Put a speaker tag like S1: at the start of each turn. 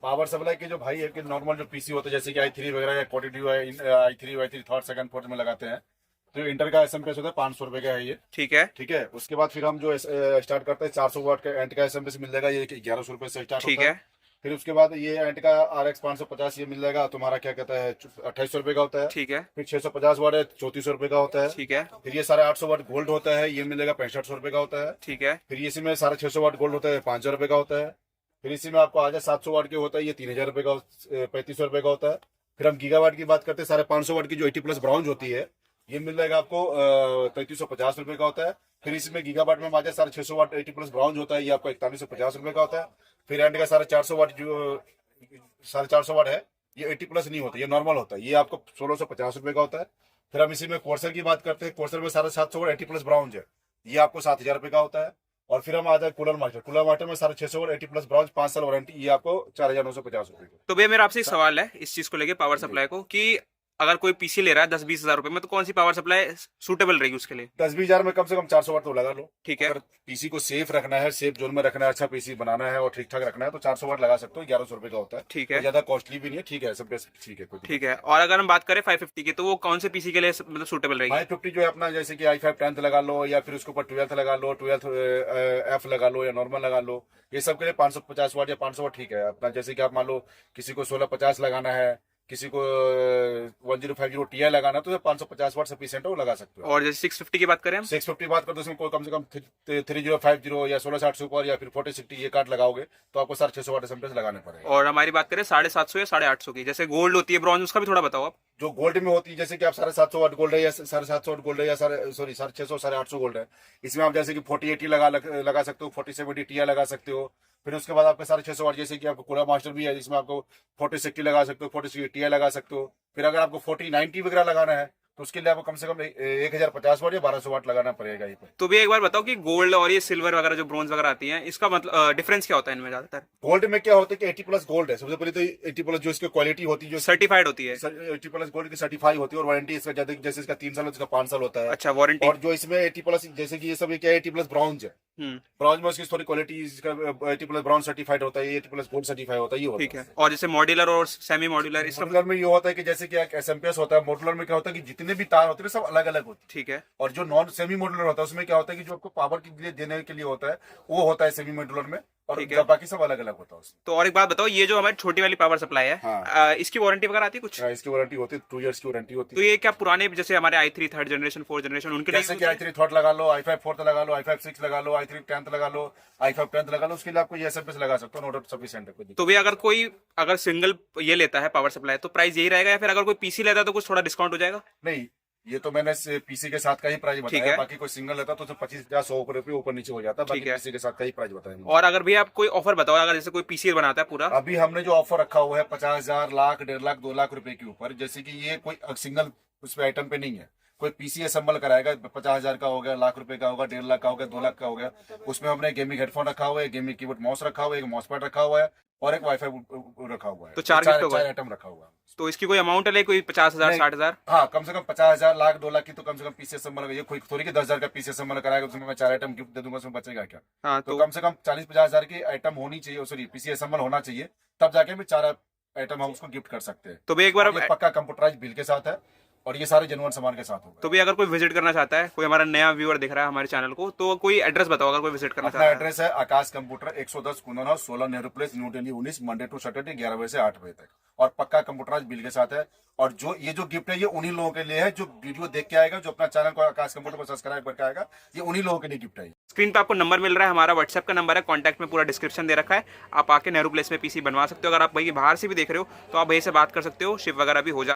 S1: Power supply के जो भाई है कि नॉर्मल जो पीसी होते हैं जैसे कि i3 वगैरह या quality i3 third second fourth में लगाते हैं, तो इंटर का एसएमपीएस होता है 500 रुपए का है ये।
S2: ठीक है।
S1: ठीक है, उसके बाद फिर हम जो स्टार्ट करते हैं 400 वाट का एंट का एसएमपीएस मिल जाएगा, ये 1100 रुपए से स्टार्ट
S2: ठीक
S1: होता है।
S2: है।
S1: फिर उसके बाद ये एंट का RX 550 ये मिल जाएगा, तुम्हारा क्या कहता है 2800 रुपए का होता है।
S2: ठीक है।
S1: फिर 650 वाट है 3400 रुपए का होता है।
S2: ठीक है।
S1: फिर ये 850 वाट गोल्ड होता है, ये मिलेगा 6500 रुपए का होता है।
S2: ठीक है।
S1: फिर इसी में 650 वाट गोल्ड होता है 5000 रुपए का होता है। फिर इसी में आपको आ जाए 700 वाट के होता है, ये 3000 रुपए का 3500 रुपए का होता है। फिर हम गीगावाट की बात करते हैं, 550 वाट की जो 80 प्लस ब्राउन्ज होती है, ये मिल जाएगा आपको 3350 रुपए का होता है। फिर इसमें गीगावाट में आ जाए 650 वाट 80 प्लस ब्राउन्ज होता है, ये आपको 4150 रुपए का होता है। फिर एंड का 450 वाट जो 450 वाट है, ये 80 प्लस नहीं होता, ये नॉर्मल होता है, ये आपको 1650 रुपए का होता है। फिर हम इसी में कोर्सर की बात करते हैं, कोर्सर में 750 वाट 80 प्लस ब्राउन्ज है, ये आपको 7000 रुपए का होता है। और फिर हम आ जाए कूलर मास्टर में 650 वाट 80 प्लस ब्राउन्ज 5 साल वारंटी, ये आपको 4950 रुपए का।
S2: तो भैया मेरा आपसे एक सवाल है इस चीज को लेके पावर सप्लाई को, कि अगर कोई पीसी ले रहा है 10-20 हजार रुपए में, तो कौन सी पावर सप्लाई सूटेबल रहेगी उसके लिए?
S1: 10-20 हजार में कम से कम 400 वाट तो लगा लो।
S2: ठीक है।
S1: अगर पीसी को सेफ रखना है, सेफ जोन में रखना है, अच्छा पीसी बनाना है और ठीक ठाक रखना है, तो 400 वाट लगा सकते हो, 1100 रुपए का होता है।
S2: ठीक है।
S1: ज्यादा कॉस्टली भी नहीं है, ठीक है, सब ठीक है, कोई
S2: ठीक है। और अगर हम बात करें 550 की, तो वो कौन से पीसी के लिए मतलब सूटेबल रहेगी?
S1: 550 जो है अपना जैसे कि i5 10th लगा लो, या फिर उसके ऊपर 12th लगा लो, 12th F लगा लो या नॉर्मल लगा लो, ये सब के लिए 550 वाट या 500 वाट ठीक है अपना। जैसे कि आप मान लो किसी को 1650 लगाना है, किसी को 1050 Ti लगाना है, तो 550 वाट सफिशिएंट है, वो लगा सकते हो।
S2: और जैसे 650 की बात करें हम?
S1: 650 बात करते उसमें कोई कम से कम 3050 या 1660 सुपर या फिर 4060 ये कार्ड लगाओगे, तो आपको 650 वाट एसएमपीएस लगाने पड़ेगा।
S2: और हमारी बात करें 750 या 850 की, जैसे गोल्ड होती है, ब्रॉन्ज, उसका भी थोड़ा बताओ आप।
S1: जो गोल्ड में होती है, जैसे कि आप 750 वाट गोल्ड है या 750 वाट गोल्ड है या 600 850 गोल्ड है, इसमें आप जैसे कि 4080 लगा सकते हो, 4070 Ti लगा सकते हो। फिर उसके बाद आपके 650 वाट जैसे कि आपको कूलर मास्टर भी है, जिसमें आपको 4060 लगा सकते हो, 4060 Ti लगा सकते हो। फिर अगर आपको 4090 वगैरह लगाना है, तो उसके लिए आपको कम से कम 1050 वाट या 1200 वाट लगाना पड़ेगा ये पे।
S2: तो भी एक बार बताओ कि गोल्ड और ये सिल्वर वगैरह जो ब्रॉन्ज वगैरह आती हैं, इसका मतलब डिफरेंस क्या होता है इनमें ज्यादातर?
S1: गोल्ड में क्या होता है कि 80 प्लस गोल्ड है, सबसे पहले तो 80 प्लस जो इसकी क्वालिटी होती है, जो
S2: सर्टिफाइड होती है।
S1: 80 प्लस गोल्ड की सर्टिफाई होती है, और वारंटी इसका जैसे इसका 3 साल इसका 5 साल होता है।
S2: अच्छा, वारंटी।
S1: और जो इसमें 80 प्लस जैसे कि ये सब क्या 80 प्लस ब्राउन्ज है, ब्राउन्ज में उसकी थोड़ी क्वालिटी, इसका 80 प्लस ब्राउन सर्टिफाइड होता है, 80 प्लस गोल्ड सर्टिफाइड होता है, ये होता
S2: ठीक है। और जैसे मॉड्यूलर और सेमी मॉड्यूलर, इसका
S1: मॉड्यूलर में ये होता है कि जैसे कि एक एसएमपीएस होता है, मॉड्यूलर में क्या होता है कि जितने भी तार होते हैं सब अलग अलग होते हैं।
S2: ठीक है।
S1: और जो नॉन सेमी मॉड्यूलर होता है उसमें क्या होता है कि जो आपको पावर के लिए देने के लिए होता है, वो होता है सेमी मॉड्यूलर में, और
S2: ठीक है।
S1: बाकी सब अलग अलग होता है उसमें।
S2: तो और एक बात बताओ, ये जो हमारी छोटी वाली पावर सप्लाई है,
S1: हाँ।
S2: इसकी वारंटी वगैरह आती है कुछ?
S1: इसकी वारंटी होती है 2 इयर्स की वारंटी होती
S2: तो
S1: है।
S2: ये क्या पुराने जैसे हमारे i3 third generation, fourth generation, उनके लिए
S1: जैसे कि i3 थर्ड लगा लो, i5 फोर्थ लगा लो, i5 6 लगा लो, i3 10th लगा लो, i5 10th लगा लो, उसके लिए आपको ये एसएमपीएस लगा सकते हो, नोट सफिशिएंट है कोई।
S2: तो भी अगर कोई सिंगल ये लेता है पावर सप्लाई, तो प्राइस यही रहेगा, या फिर अगर कोई पीसी लेता है तो कुछ थोड़ा डिस्काउंट हो जाएगा?
S1: नहीं, ये तो मैंने पीसी के साथ का ही प्राइस
S2: ठीक
S1: बताया,
S2: है।
S1: बाकी कोई सिंगल लेता तो 25 या 100 रुपए ऊपर नीचे हो जाता, बाकी
S2: ठीक है।
S1: पीसी के साथ का ही प्राइस बताया।
S2: और अगर भी आप कोई ऑफर बताओ, अगर जैसे कोई पीसी बनाता है पूरा।
S1: अभी हमने जो ऑफर रखा हुआ है 50,000, लाख, 1.5 लाख, 2 लाख रुपए के ऊपर, जैसे कि ये कोई सिंगल उस पे आइटम पे नहीं है, कोई पीसी असेंबल कराएगा 50,000 का हो गया, लाख रुपए का होगा, 1.5 लाख का हो गया, 2 लाख का हो गया, उसमें हमने गेमिंग हेडफोन रखा हुआ है, गेमिंग कीबोर्ड माउस रखा हुआ है, एक माउस पैड रखा हुआ है, और एक वाईफाई रखा हुआ है।
S2: तो 4 गिफ्ट होगा।
S1: 4 आइटम रखा हुआ है।
S2: तो इसकी कोई अमाउंट है, कोई 50,000, 60,000?
S1: हाँ, कम से कम 50,000, लाख, 2 लाख की तो कम से कम पीसी असेंबल, ये कोई थोड़ी कि 10,000 का पीसी असेंबल कराएगा, उसमें मैं 4 आइटम गिफ्ट दे दूंगा, उसमें बचेगा क्या?
S2: हाँ,
S1: तो कम से कम 40-50,000 की आइटम होनी चाहिए, सॉरी पीसी असेंबल होना चाहिए, तब जाके भी 4 आइटम हम उसको गिफ्ट कर सकते हैं।
S2: तो भी एक बार
S1: ये पक्का कंप्यूटराइज बिल के साथ है, और ये सारे जेन्युइन सामान के साथ होगा।
S2: तो भी अगर कोई विजिट करना चाहता है, कोई हमारा नया व्यूअर दिख रहा है हमारे चैनल को, तो कोई एड्रेस बताओ अगर कोई विजिट करना
S1: अपना
S2: चाहता है।
S1: एड्रेस है Aakash computer, 110 Kundan house, 16 Nehru place, new Delhi 19, Monday to Saturday 11 बजे से 8 बजे तक, और पक्का कंप्यूटराइज बिल के साथ है। और जो ये जो गिफ्ट है ये उन्हीं लोगों के लिए है जो वीडियो देख के आएगा, जो अपना चैनल को आकाश कंप्यूटर को सब्सक्राइब करके आएगा, ये उन्हीं लोगों के लिए गिफ्ट है।
S2: स्क्रीन पे आपको नंबर मिल रहा है, हमारा व्हाट्सएप का नंबर है, कॉन्टैक्ट में पूरा डिस्क्रिप्शन दे रखा है, आप आके नेहरू प्लेस में पीसी बनवा सकते हो। अगर आप वही बाहर से भी देख रहे हो तो आप वहीं से बात कर सकते हो, शिप वगैरह भी हो जाए।